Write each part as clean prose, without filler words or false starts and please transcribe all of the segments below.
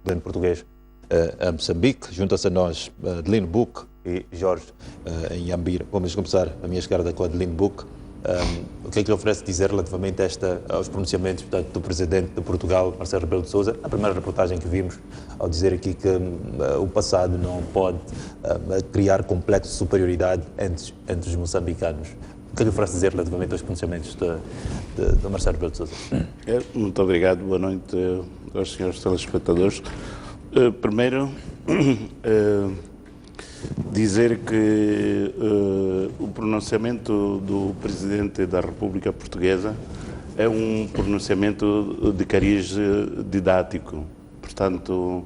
presidente português a Moçambique. Junta-se a nós Adeline Buque e Jorge em Iambira. Vamos começar a minha esquerda com a Adeline Buque. O que é que lhe oferece dizer relativamente aos pronunciamentos, portanto, do presidente de Portugal, Marcelo Rebelo de Sousa, a primeira reportagem que vimos, ao dizer aqui que o passado não pode criar complexo de superioridade entre os moçambicanos. O que é que lhe oferece dizer relativamente aos pronunciamentos de Marcelo Rebelo de Sousa? Muito obrigado, boa noite aos senhores telespectadores. Primeiro, dizer que o pronunciamento do Presidente da República Portuguesa é um pronunciamento de cariz didático. Portanto,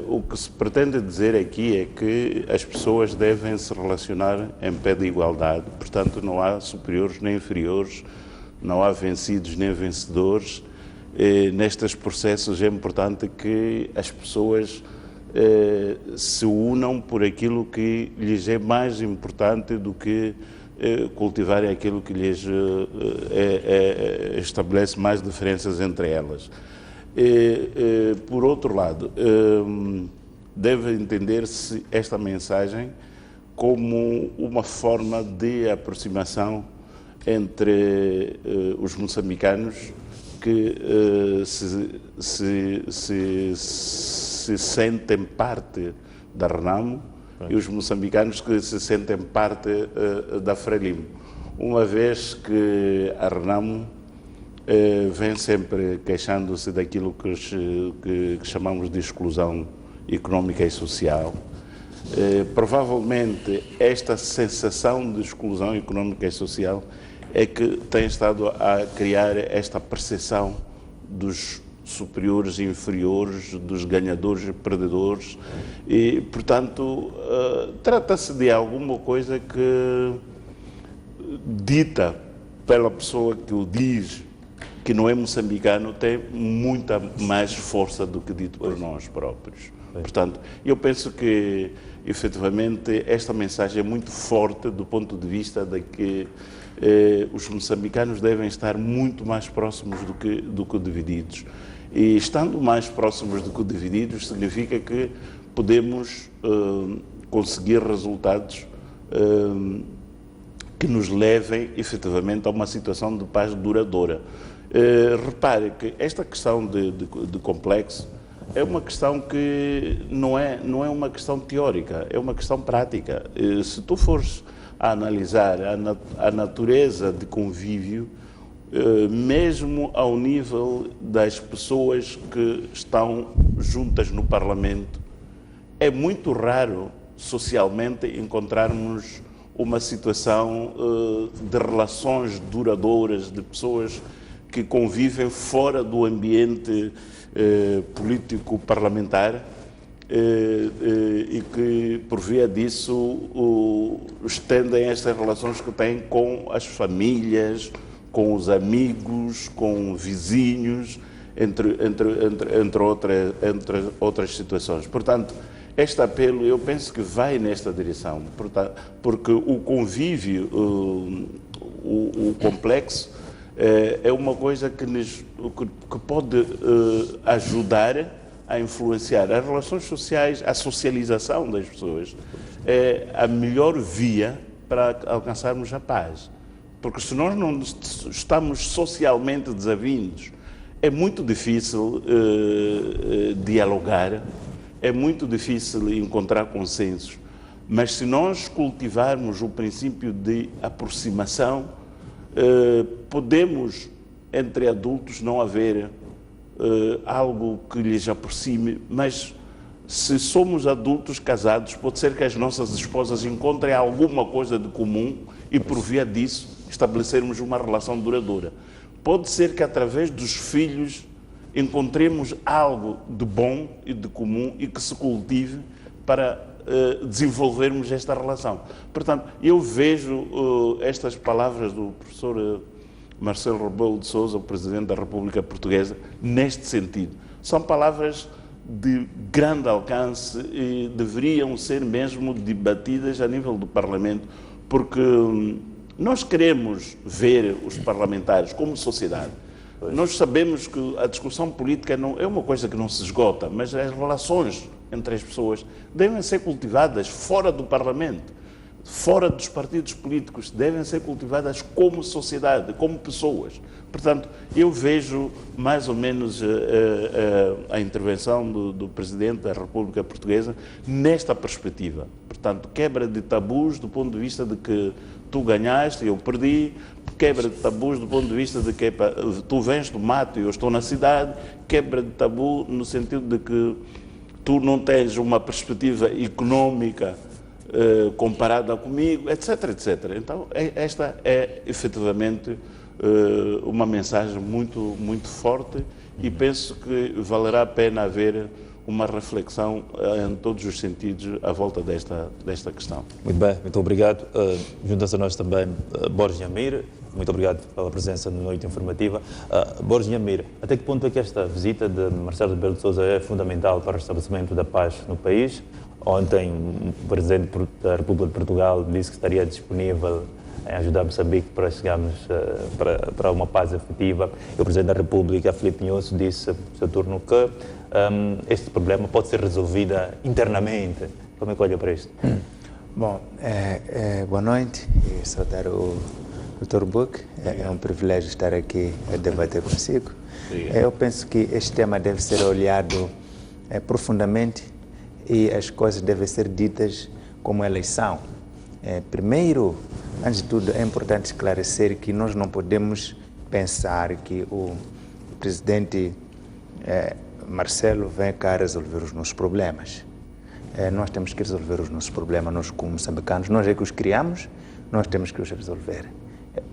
o que se pretende dizer aqui é que as pessoas devem se relacionar em pé de igualdade. Portanto, não há superiores nem inferiores, não há vencidos nem vencedores. Nestes processos é importante que as pessoas se unam por aquilo que lhes é mais importante do que cultivarem aquilo que lhes estabelece mais diferenças entre elas. Por outro lado, deve entender-se esta mensagem como uma forma de aproximação entre os moçambicanos que se sentem parte da RENAMO e os moçambicanos que se sentem parte da FRELIMO, uma vez que a RENAMO vem sempre queixando-se daquilo que chamamos de exclusão económica e social. Provavelmente esta sensação de exclusão económica e social é que tem estado a criar esta percepção dos superiores e inferiores, dos ganhadores e perdedores, e, portanto, trata-se de alguma coisa que, dita pela pessoa que o diz, que não é moçambicano, tem muita mais força do que dito por nós próprios. Portanto, eu penso que, efetivamente, esta mensagem é muito forte do ponto de vista de que os moçambicanos devem estar muito mais próximos do que divididos. E estando mais próximos do que divididos, significa que podemos conseguir resultados que nos levem, efetivamente, a uma situação de paz duradoura. Repare que esta questão de complexo é uma questão que não é uma questão teórica, é uma questão prática. Se tu fores a analisar a natureza de convívio, mesmo ao nível das pessoas que estão juntas no Parlamento, é muito raro socialmente encontrarmos uma situação de relações duradouras, de pessoas que convivem fora do ambiente político parlamentar e que, por via disso, estendem estas relações que têm com as famílias, com os amigos, com vizinhos, entre outras situações. Portanto, este apelo, eu penso que vai nesta direção, porque o convívio, o complexo, é uma coisa que pode ajudar a influenciar as relações sociais, a socialização das pessoas. É a melhor via para alcançarmos a paz. Porque se nós não estamos socialmente desavindos, é muito difícil dialogar, é muito difícil encontrar consensos. Mas se nós cultivarmos o princípio de aproximação, podemos, entre adultos, não haver algo que lhes aproxime, mas se somos adultos casados, pode ser que as nossas esposas encontrem alguma coisa de comum e, por via disso, estabelecermos uma relação duradoura. Pode ser que, através dos filhos, encontremos algo de bom e de comum e que se cultive para desenvolvermos esta relação. Portanto, eu vejo estas palavras do professor Marcelo Rebelo de Sousa, o Presidente da República Portuguesa, neste sentido. São palavras de grande alcance e deveriam ser mesmo debatidas a nível do Parlamento, porque nós queremos ver os parlamentares como sociedade Nós sabemos que a discussão política não, é uma coisa que não se esgota, mas as relações entre as pessoas devem ser cultivadas fora do Parlamento, fora dos partidos políticos, devem ser cultivadas como sociedade, como pessoas. Portanto, eu vejo mais ou menos a intervenção do Presidente da República Portuguesa nesta perspectiva. Portanto, quebra de tabus do ponto de vista de que tu ganhaste e eu perdi, quebra de tabus do ponto de vista de que tu vens do mato e eu estou na cidade, quebra de tabu no sentido de que tu não tens uma perspectiva económica comparada comigo, etc, etc. Então, esta é efetivamente uma mensagem muito forte e penso que valerá a pena haver uma reflexão em todos os sentidos à volta desta questão. Muito bem, muito obrigado. Junta-se a nós também Borges Nhamir. Muito obrigado pela presença na noite informativa. Borges Nhamir, até que ponto é que esta visita de Marcelo Rebelo de Sousa é fundamental para o restabelecimento da paz no país? Ontem, o Presidente da República de Portugal disse que estaria disponível em ajudar Moçambique para chegarmos para uma paz efetiva. E o Presidente da República, Filipe Nyusi, disse, no seu turno, que este problema pode ser resolvido internamente. Como é que olha para isto? Bom, boa noite e saudar o Dr. Buck. É um privilégio estar aqui a debater consigo. Eu penso que este tema deve ser olhado profundamente e as coisas devem ser ditas como elas são. Primeiro, antes de tudo, é importante esclarecer que nós não podemos pensar que o presidente Marcelo vem cá resolver os nossos problemas. Nós temos que resolver os nossos problemas, nós como moçambicanos, nós é que os criamos, nós temos que os resolver.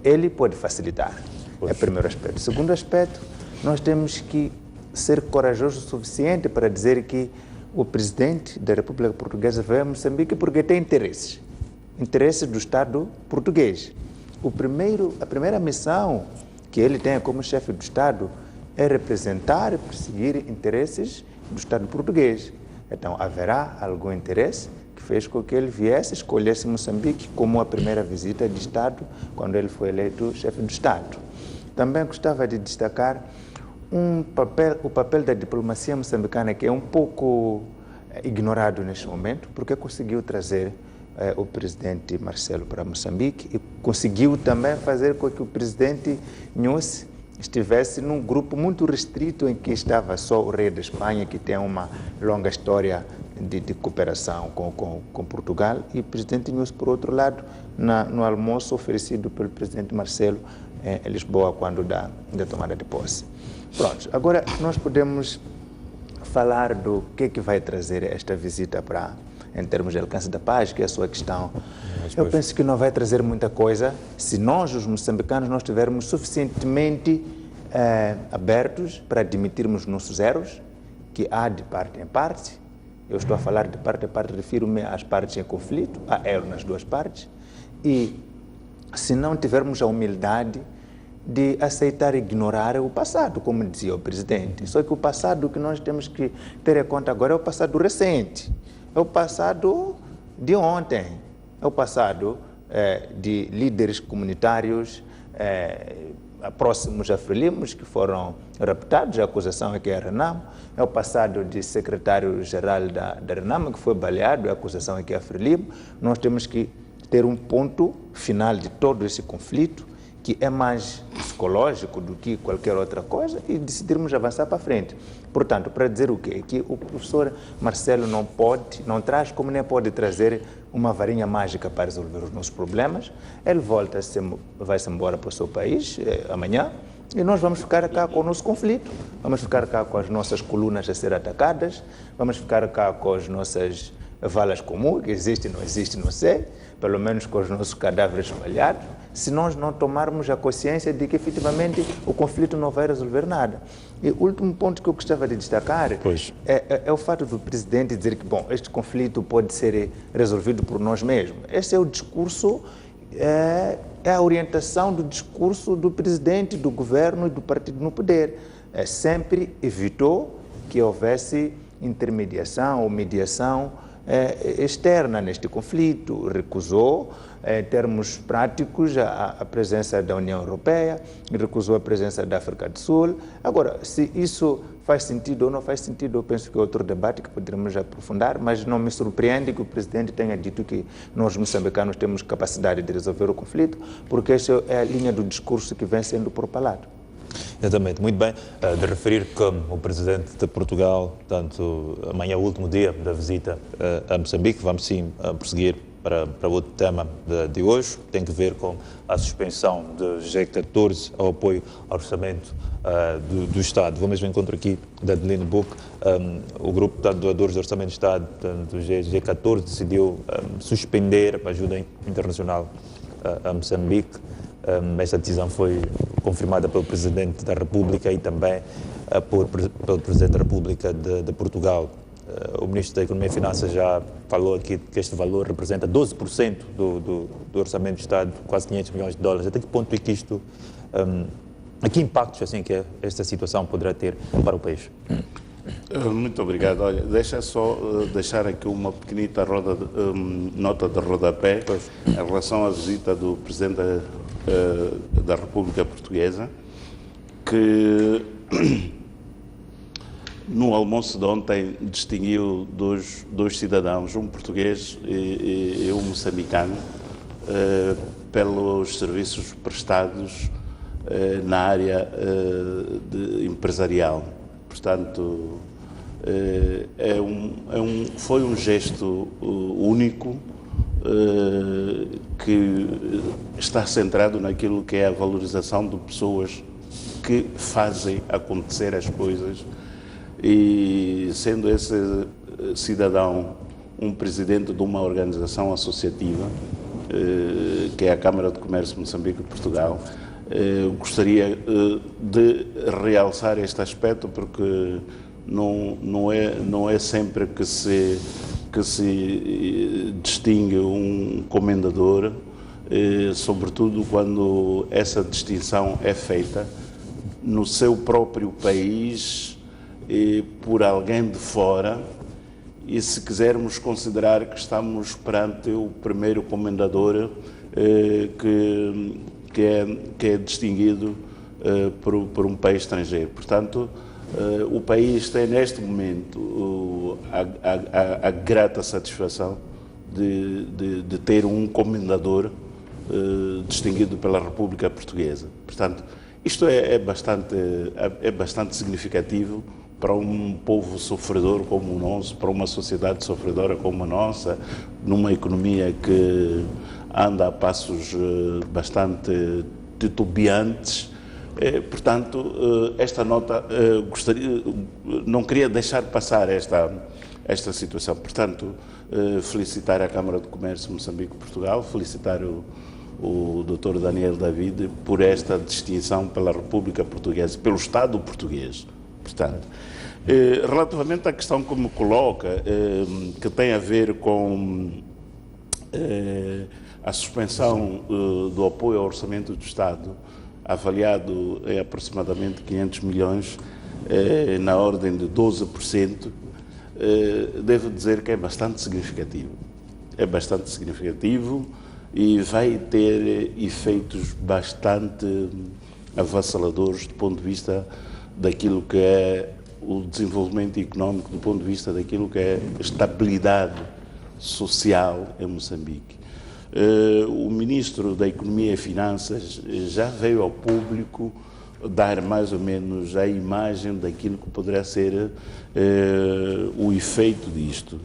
Ele pode facilitar, é o primeiro aspecto. Segundo aspecto, nós temos que ser corajosos o suficiente para dizer que o presidente da República Portuguesa veio a Moçambique porque tem interesses do Estado português. A primeira missão que ele tem como chefe do Estado é representar e perseguir interesses do Estado português. Então, haverá algum interesse que fez com que ele viesse escolhesse Moçambique como a primeira visita de Estado quando ele foi eleito chefe do Estado. Também gostava de destacar o papel da diplomacia moçambicana, que é um pouco ignorado neste momento, porque conseguiu trazer o presidente Marcelo para Moçambique e conseguiu também fazer com que o presidente Nyusi estivesse num grupo muito restrito em que estava só o rei da Espanha, que tem uma longa história de cooperação com Portugal, e o presidente Nyusi, por outro lado, no almoço oferecido pelo presidente Marcelo em Lisboa, quando da tomada de posse. Pronto, agora nós podemos falar do que vai trazer esta visita em termos de alcance da paz, que é a sua questão. Eu penso que não vai trazer muita coisa se nós, os moçambicanos, nós estivermos suficientemente abertos para admitirmos nossos erros, que há de parte em parte. Eu estou a falar de parte em parte, refiro-me às partes em conflito, há erro nas duas partes, e se não tivermos a humildade de aceitar e ignorar o passado, como dizia o presidente. Só que o passado que nós temos que ter em conta agora é o passado recente, é o passado de ontem, é o passado de líderes comunitários próximos a Frelimo, que foram raptados, a acusação é que é a Renamo, é o passado de secretário-geral da Renamo, que foi baleado, a acusação é que é a Frelimo. Nós temos que ter um ponto final de todo esse conflito, que é mais psicológico do que qualquer outra coisa, e decidirmos avançar para frente. Portanto, para dizer o quê? Que o professor Marcelo não traz, como nem pode trazer uma varinha mágica para resolver os nossos problemas. Ele vai-se embora para o seu país amanhã, e nós vamos ficar cá com o nosso conflito, vamos ficar cá com as nossas colunas a ser atacadas, vamos ficar cá com as nossas valas comuns, que existe, não sei, pelo menos com os nossos cadáveres espalhados, se nós não tomarmos a consciência de que efetivamente o conflito não vai resolver nada. E o último ponto que eu gostava de destacar é o fato do presidente dizer que, bom, este conflito pode ser resolvido por nós mesmos. Esse é o discurso, é a orientação do discurso do presidente, do governo e do partido no poder. Sempre evitou que houvesse intermediação ou mediação externa neste conflito, recusou, em termos práticos, a presença da União Europeia, recusou a presença da África do Sul. Agora, se isso faz sentido ou não faz sentido, eu penso que é outro debate que poderemos aprofundar, mas não me surpreende que o presidente tenha dito que nós, moçambicanos, temos capacidade de resolver o conflito, porque essa é a linha do discurso que vem sendo propalado. Exatamente, muito bem. De referir que o presidente de Portugal, portanto, amanhã é o último dia da visita a Moçambique, vamos sim prosseguir para outro tema de hoje, tem que ver com a suspensão de G14 ao apoio ao orçamento do Estado. Vamos ao encontro aqui da Adeline Buck. O grupo de doadores do Orçamento do Estado, do G14, decidiu suspender a ajuda internacional a Moçambique. Esta decisão foi confirmada pelo Presidente da República e também pelo Presidente da República de Portugal. O Ministro da Economia e Finanças já falou aqui que este valor representa 12% do Orçamento do Estado, quase 500 milhões de dólares. Até que ponto é que isto... a que impactos assim, que esta situação poderá ter para o país? Muito obrigado. Olha, deixa só deixar aqui uma pequenita nota de rodapé em relação à visita do Presidente da República Portuguesa, que no almoço de ontem distinguiu dois cidadãos, um português e um moçambicano, pelos serviços prestados na área empresarial. Portanto, foi um gesto único que está centrado naquilo que é a valorização de pessoas que fazem acontecer as coisas, e sendo esse cidadão um presidente de uma organização associativa, que é a Câmara de Comércio de Moçambique e Portugal, gostaria de realçar este aspecto, porque não é sempre que se distingue um comendador, sobretudo quando essa distinção é feita no seu próprio país por alguém de fora, e se quisermos considerar que estamos perante o primeiro comendador que é distinguido por um país estrangeiro. Portanto, o país tem neste momento a grata satisfação de ter um comendador distinguido pela República Portuguesa. Portanto, isto é bastante significativo para um povo sofredor como o nosso, para uma sociedade sofredora como a nossa, numa economia que anda a passos bastante titubeantes. Portanto, esta nota, não queria deixar passar esta situação. Portanto, felicitar a Câmara de Comércio de Moçambique e Portugal, felicitar o Dr. Daniel David por esta distinção pela República Portuguesa, pelo Estado português. Portanto, relativamente à questão que me coloca, que tem a ver com a suspensão do apoio ao orçamento do Estado, avaliado em aproximadamente 500 milhões, na ordem de 12%, devo dizer que é bastante significativo. É bastante significativo e vai ter efeitos bastante avassaladores do ponto de vista daquilo que é o desenvolvimento económico, do ponto de vista daquilo que é a estabilidade social em Moçambique. O Ministro da Economia e Finanças já veio ao público dar mais ou menos a imagem daquilo que poderá ser o efeito disto.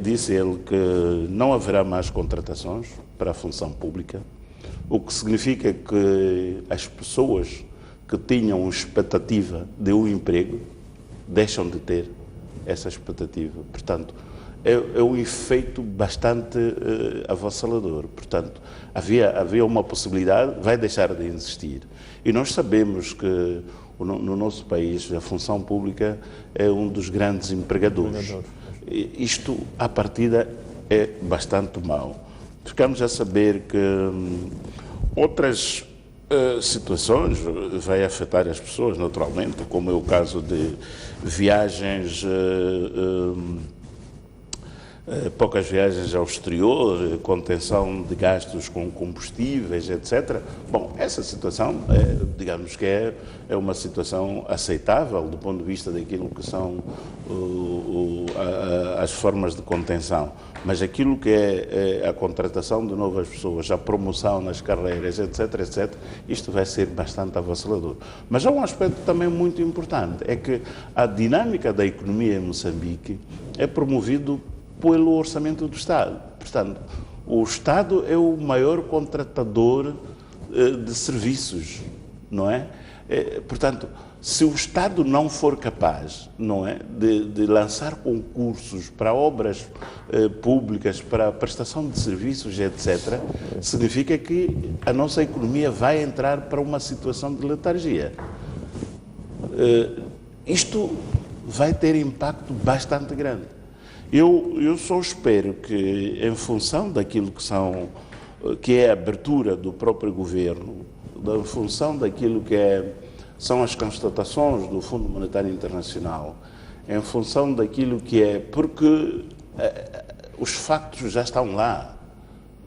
Disse ele que não haverá mais contratações para a função pública, o que significa que as pessoas que tinham expectativa de um emprego deixam de ter essa expectativa. Portanto, é um efeito bastante avassalador. Portanto, havia uma possibilidade, vai deixar de existir. E nós sabemos que no nosso país a função pública é um dos grandes empregadores. Isto, à partida, é bastante mau. Ficamos a saber que outras situações vai afetar as pessoas, naturalmente, como é o caso de viagens poucas viagens ao exterior, contenção de gastos com combustíveis, etc. Bom, essa situação, digamos que é uma situação aceitável do ponto de vista daquilo que são as formas de contenção. Mas aquilo que é a contratação de novas pessoas, a promoção nas carreiras, etc., etc., isto vai ser bastante avassalador. Mas há um aspecto também muito importante, é que a dinâmica da economia em Moçambique é promovido pelo orçamento do Estado. Portanto, o Estado é o maior contratador de serviços, não é? Portanto, se o Estado não for capaz, não é, de lançar concursos para obras públicas, para a prestação de serviços, etc., significa que a nossa economia vai entrar para uma situação de letargia. Isto vai ter impacto bastante grande. Eu só espero que, em função daquilo que é a abertura do próprio governo, em função daquilo que são as constatações do Fundo Monetário Internacional, em função daquilo que porque os factos já estão lá,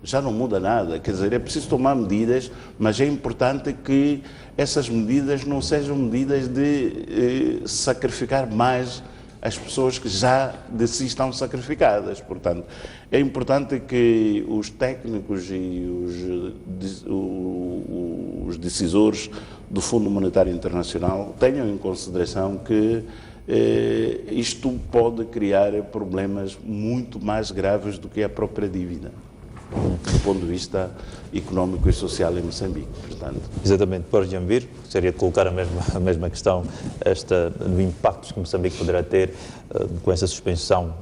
já não muda nada, quer dizer, é preciso tomar medidas, mas é importante que essas medidas não sejam medidas de sacrificar mais as pessoas que já de si estão sacrificadas. Portanto, é importante que os técnicos e os decisores do Fundo Monetário Internacional tenham em consideração que isto pode criar problemas muito mais graves do que a própria dívida, do ponto de vista económico e social em Moçambique. Portanto, exatamente, para Jambir, gostaria de colocar a mesma questão, do impacto que Moçambique poderá ter com essa suspensão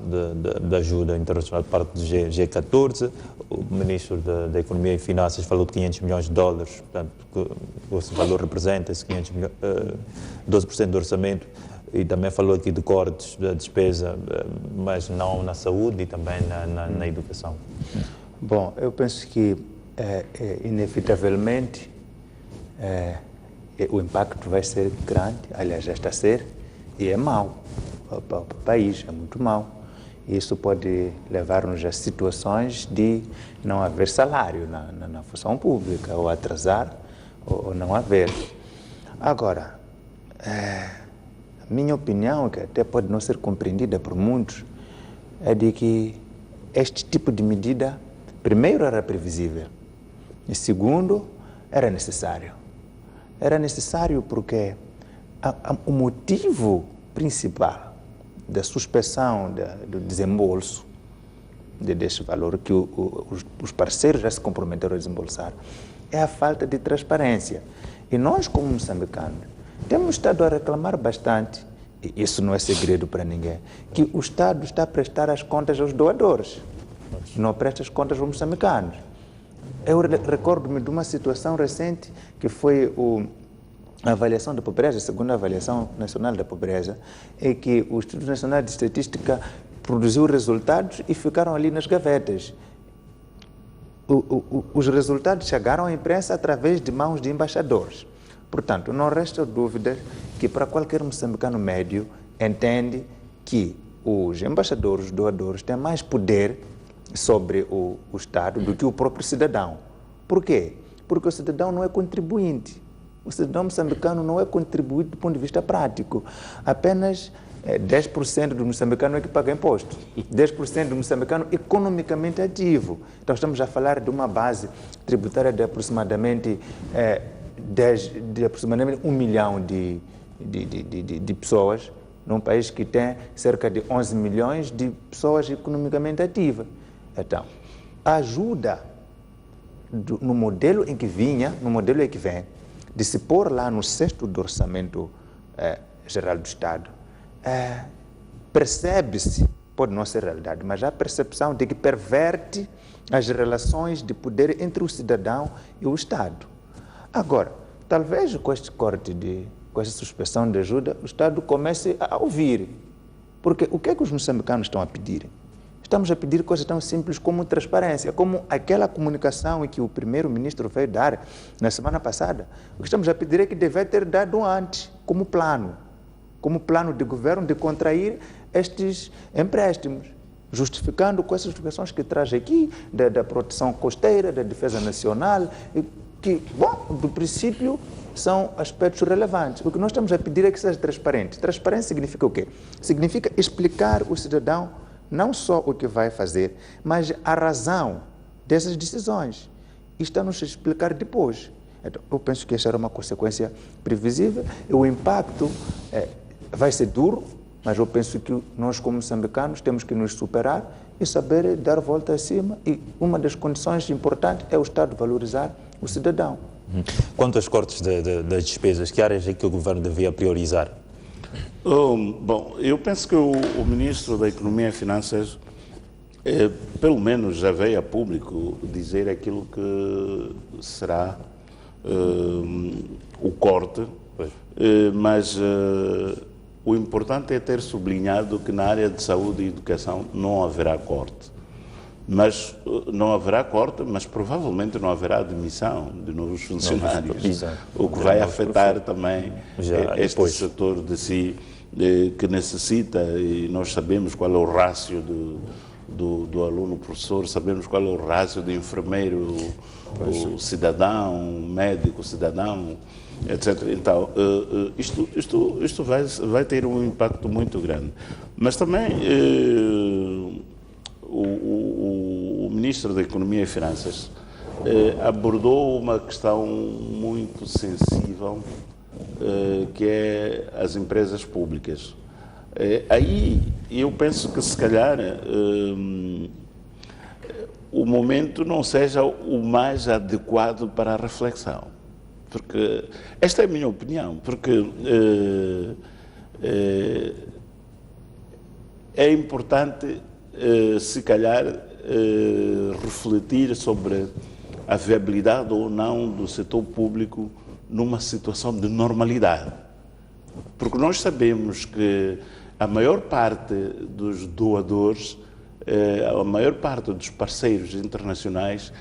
da ajuda internacional de parte do G14. O ministro da Economia e Finanças falou de 500 milhões de dólares, portanto, que esse valor representa esse 500 milhões, 12% do orçamento, e também falou aqui de cortes da despesa, mas não na saúde e também na educação. Bom, eu penso que, inevitavelmente, o impacto vai ser grande, aliás, já está a ser, e é mau para o país, é muito mau. Isso pode levar-nos a situações de não haver salário na função pública, ou atrasar, ou não haver. Agora, a minha opinião, que até pode não ser compreendida por muitos, é de que este tipo de medida, primeiro, era previsível, e segundo, era necessário. Era necessário porque o motivo principal da suspensão do desembolso deste valor, que os parceiros já se comprometeram a desembolsar, é a falta de transparência. E nós, como moçambicanos, temos estado a reclamar bastante, e isso não é segredo para ninguém, que o Estado está a prestar as contas aos doadores, não presta as contas aos moçambicanos. Eu recordo-me de uma situação recente que foi a avaliação da pobreza, a segunda avaliação nacional da pobreza, em que o Instituto Nacional de Estatística produziu resultados e ficaram ali nas gavetas. Os resultados chegaram à imprensa através de mãos de embaixadores. Portanto, não resta dúvida que para qualquer moçambicano médio entende que os embaixadores, os doadores, têm mais poder sobre o Estado do que o próprio cidadão. Por quê? Porque o cidadão não é contribuinte. O cidadão moçambicano não é contribuinte do ponto de vista prático. Apenas 10% do moçambicano é que paga imposto. 10% do moçambicano economicamente ativo. Então estamos a falar de uma base tributária de aproximadamente 1 milhão de pessoas, num país que tem cerca de 11 milhões de pessoas economicamente ativas. Então, a ajuda no modelo em que vinha, no modelo em que vem, de se pôr lá no cesto do orçamento geral do Estado, percebe-se, pode não ser realidade, mas há a percepção de que perverte as relações de poder entre o cidadão e o Estado. Agora, talvez com este corte, com esta suspensão de ajuda, o Estado comece a ouvir. Porque o que é que os moçambicanos estão a pedir? Estamos a pedir coisas tão simples como transparência, como aquela comunicação que o primeiro-ministro veio dar na semana passada. O que estamos a pedir é que deve ter dado antes, como plano de governo de contrair estes empréstimos. justificando com essas justificações que traz aqui, da proteção costeira, da defesa nacional, que, bom, do princípio, são aspectos relevantes. O que nós estamos a pedir é que seja transparente. Transparência significa o quê? Significa explicar ao cidadão não só o que vai fazer, mas a razão dessas decisões. E está-nos a explicar depois. Então, eu penso que essa era uma consequência previsível e o impacto vai ser duro, mas eu penso que nós, como moçambicanos, temos que nos superar e saber dar volta acima. E uma das condições importantes é o Estado valorizar o cidadão. Quanto aos cortes das despesas, que áreas é que o governo devia priorizar? Bom, eu penso que o Ministro da Economia e Finanças, pelo menos já veio a público dizer aquilo que será o corte, mas o importante é ter sublinhado que na área de saúde e educação não haverá corte. Mas não haverá corte, mas provavelmente não haverá admissão de novos funcionários, o que vai afetar também este setor de si, que necessita, e nós sabemos qual é o rácio do aluno-professor, sabemos qual é o rácio do enfermeiro, o cidadão, médico, cidadão, etc. Então, isto vai ter um impacto muito grande. Mas também o Ministro da Economia e Finanças abordou uma questão muito sensível, que é as empresas públicas. Aí eu penso que se calhar o momento não seja o mais adequado para a reflexão. Porque esta é a minha opinião, porque é importante se calhar refletir sobre a viabilidade ou não do setor público numa situação de normalidade. Porque nós sabemos que a maior parte dos doadores, a maior parte dos parceiros internacionais,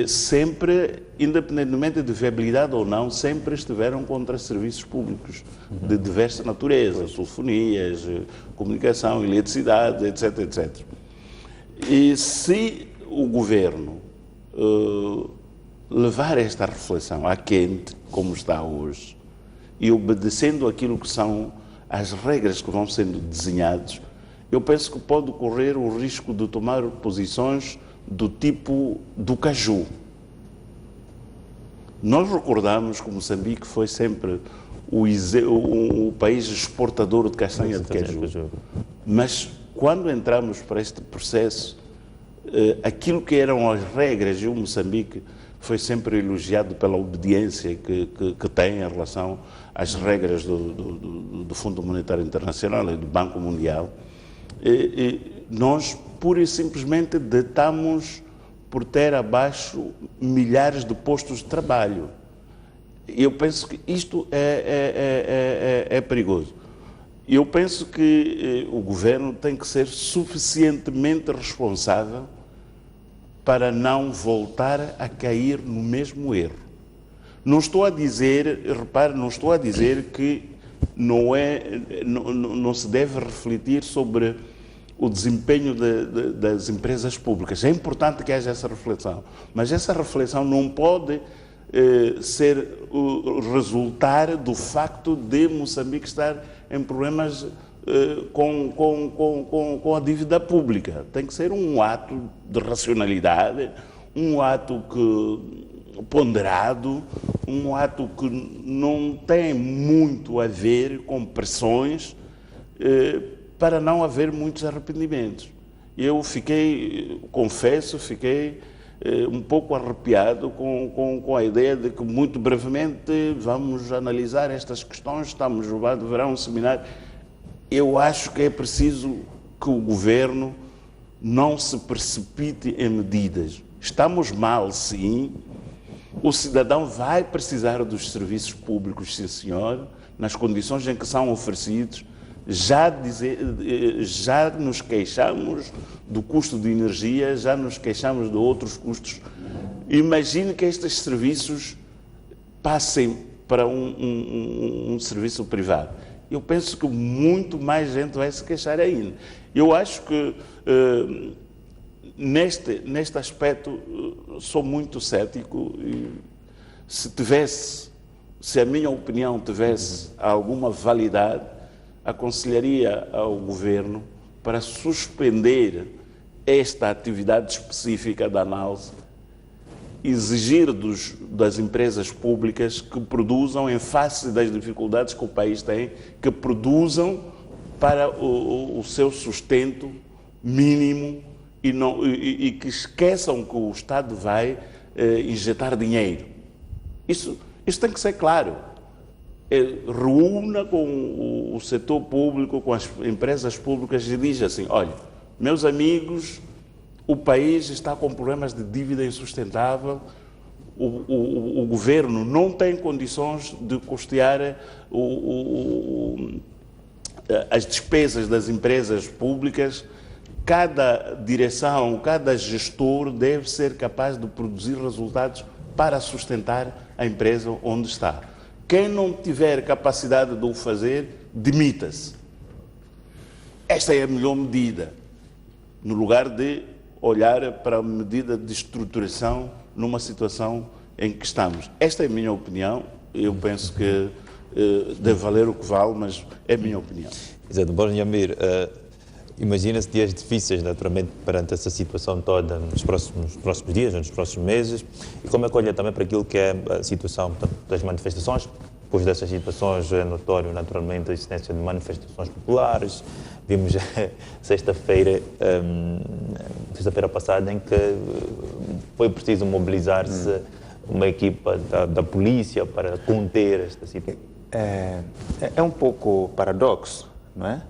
sempre, independentemente de viabilidade ou não, sempre estiveram contra serviços públicos de diversa natureza, telefonias, comunicação, eletricidade, etc, etc. E se o governo levar esta reflexão à quente, como está hoje, e obedecendo aquilo que são as regras que vão sendo desenhadas, eu penso que pode correr o risco de tomar posições do tipo do caju. Nós recordamos que Moçambique foi sempre o país exportador de castanha de caju. Mas quando entramos para este processo, aquilo que eram as regras, e o Moçambique foi sempre elogiado pela obediência que tem em relação às regras do Fundo Monetário Internacional e do Banco Mundial, nós pura e simplesmente deitamos por terra abaixo milhares de postos de trabalho. E eu penso que isto é perigoso. Eu penso que o governo tem que ser suficientemente responsável para não voltar a cair no mesmo erro. Não estou a dizer, repare, não estou a dizer que não se deve refletir sobre o desempenho das empresas públicas. É importante que haja essa reflexão, mas essa reflexão não pode resultar do facto de Moçambique estar em problemas com a dívida pública. Tem que ser um ato de racionalidade, um ato ponderado, um ato que não tem muito a ver com pressões, para não haver muitos arrependimentos. Eu confesso, fiquei um pouco arrepiado com a ideia de que muito brevemente vamos analisar estas questões, haverá um seminário. Eu acho que é preciso que o governo não se precipite em medidas. Estamos mal, sim. O cidadão vai precisar dos serviços públicos, sim senhor, nas condições em que são oferecidos. Já nos queixamos do custo de energia, já nos queixamos de outros custos. Imagine que estes serviços passem para um serviço privado. eu penso que muito mais gente vai se queixar ainda. Eu acho que, neste aspecto, sou muito cético. E se a minha opinião tivesse alguma validade, aconselharia ao governo para suspender esta atividade específica da análise, exigir das empresas públicas que produzam, em face das dificuldades que o país tem, que produzam para o seu sustento mínimo e que esqueçam que o Estado vai injetar dinheiro. Isso tem que ser claro. Reúna com o setor público, com as empresas públicas e diz assim, olha, meus amigos, o país está com problemas de dívida insustentável, o governo não tem condições de custear as despesas das empresas públicas. Cada direção, cada gestor deve ser capaz de produzir resultados para sustentar a empresa onde está. Quem não tiver capacidade de o fazer, demita-se. Esta é a melhor medida, no lugar de olhar para a medida de estruturação numa situação em que estamos. Esta é a minha opinião. Eu penso que deve valer o que vale, mas é a minha opinião. Exato. Bom, Inhambir, imagina-se dias difíceis, naturalmente, perante essa situação toda nos próximos dias, nos próximos meses, e como é que olha também para aquilo que é a situação das manifestações. Depois dessas situações é notório, naturalmente, a existência de manifestações populares. Vimos sexta-feira passada em que foi preciso mobilizar-se uma equipa da polícia para conter esta situação. É um pouco paradoxo, não é?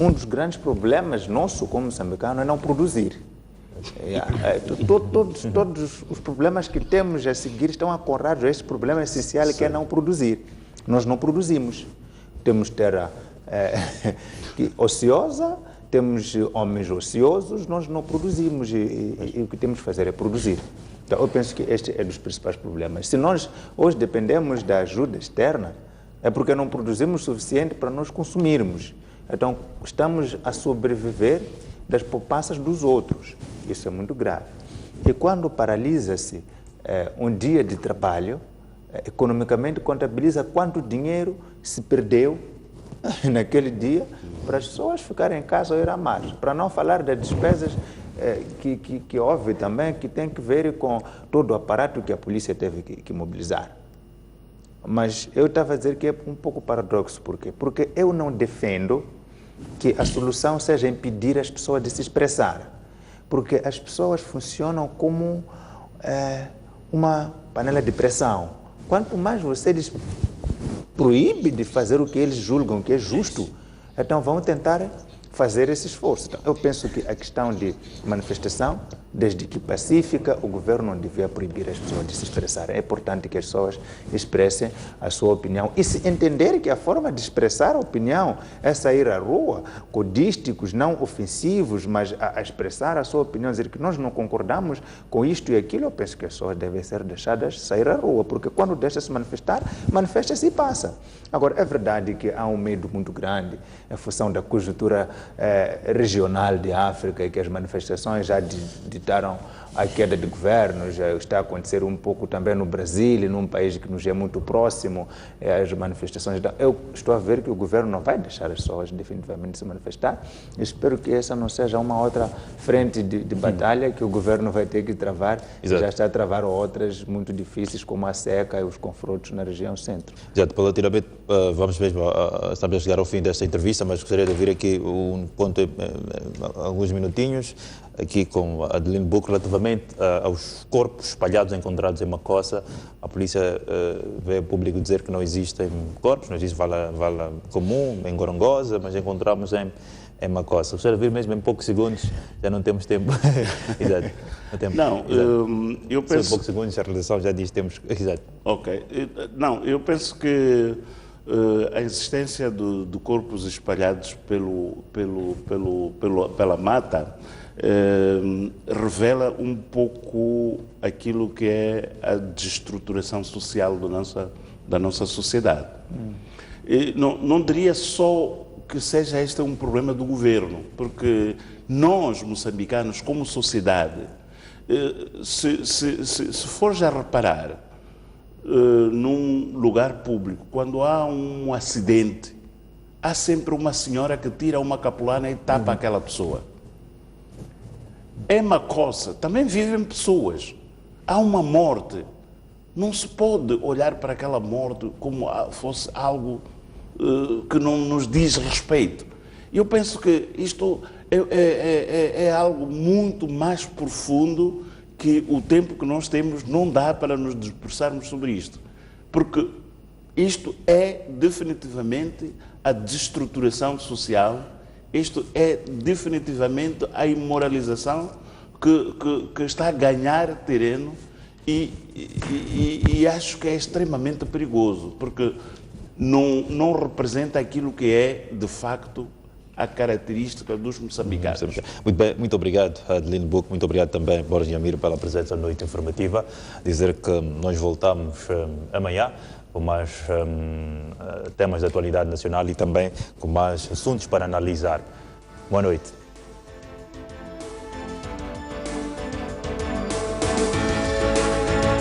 Um dos grandes problemas nosso como moçambicano é não produzir. Todos os problemas que temos a seguir estão acorrados a este problema essencial que é não produzir. Nós não produzimos. Temos terra ociosa, temos homens ociosos, nós não produzimos e o que temos que fazer é produzir. Então, eu penso que este é um dos principais problemas. Se nós hoje dependemos da ajuda externa, é porque não produzimos o suficiente para nós consumirmos. Então, estamos a sobreviver das poupanças dos outros. Isso é muito grave. E quando paralisa-se um dia de trabalho, economicamente contabiliza quanto dinheiro se perdeu naquele dia para as pessoas ficarem em casa ou ir a mais. Para não falar das despesas que houve também, que tem que ver com todo o aparato que a polícia teve que mobilizar. Mas eu estava a dizer que é um pouco paradoxo. Por quê? Porque eu não defendo que a solução seja impedir as pessoas de se expressar. Porque as pessoas funcionam como uma panela de pressão. Quanto mais você lhes proíbe de fazer o que eles julgam que é justo, então vão tentar fazer esse esforço. Então, eu penso que a questão de manifestação, desde que pacífica, o governo não devia proibir as pessoas de se expressarem. É importante que as pessoas expressem a sua opinião e se entenderem que a forma de expressar a opinião é sair à rua, codísticos, não ofensivos, mas a expressar a sua opinião, dizer que nós não concordamos com isto e aquilo. Eu penso que as pessoas devem ser deixadas sair à rua, porque quando deixa-se manifestar, manifesta-se e passa. Agora, é verdade que há um medo muito grande em função da conjuntura regional de África e que as manifestações já ditaram a queda de governo, já está a acontecer um pouco também no Brasil, num país que nos é muito próximo, as manifestações. Eu estou a ver que o governo não vai deixar as pessoas definitivamente se manifestar. Espero que essa não seja uma outra frente de batalha que o governo vai ter que travar. Exato. Já está a travar outras muito difíceis, como a seca e os confrontos na região centro. Exato, paulatinamente vamos mesmo estamos a chegar ao fim desta entrevista, mas gostaria de ouvir aqui um ponto, alguns minutinhos, aqui com a Adeline Buc, relativamente aos corpos espalhados encontrados em Macossa. A polícia veio ao público dizer que não existem corpos, não existe vala comum em Gorongosa, mas encontramos em Macossa. Gostaria de ouvir mesmo em poucos segundos, já não temos tempo. Exato. Eu penso... Em poucos segundos a realização já diz que temos... Exato. Ok. Não, eu penso que a existência de corpos espalhados pela mata revela um pouco aquilo que é a desestruturação social da nossa sociedade. Não diria só que seja este um problema do governo, porque nós, moçambicanos, como sociedade, se fores a reparar num lugar público, quando há um acidente, há sempre uma senhora que tira uma capulana e tapa aquela pessoa. É uma coisa, também vivem pessoas. Há uma morte. Não se pode olhar para aquela morte como fosse algo que não nos diz respeito. Eu penso que isto é algo muito mais profundo que o tempo que nós temos não dá para nos debruçarmos sobre isto. Porque isto é definitivamente a desestruturação social, isto é definitivamente a imoralização que está a ganhar terreno e acho que é extremamente perigoso, porque não representa aquilo que é, de facto, a característica dos moçambicanos. Muito bem, muito obrigado, Adelino Buck, muito obrigado também, Borges Inhamir, pela presença na noite informativa. Dizer que nós voltamos amanhã com mais temas de atualidade nacional e também com mais assuntos para analisar. Boa noite.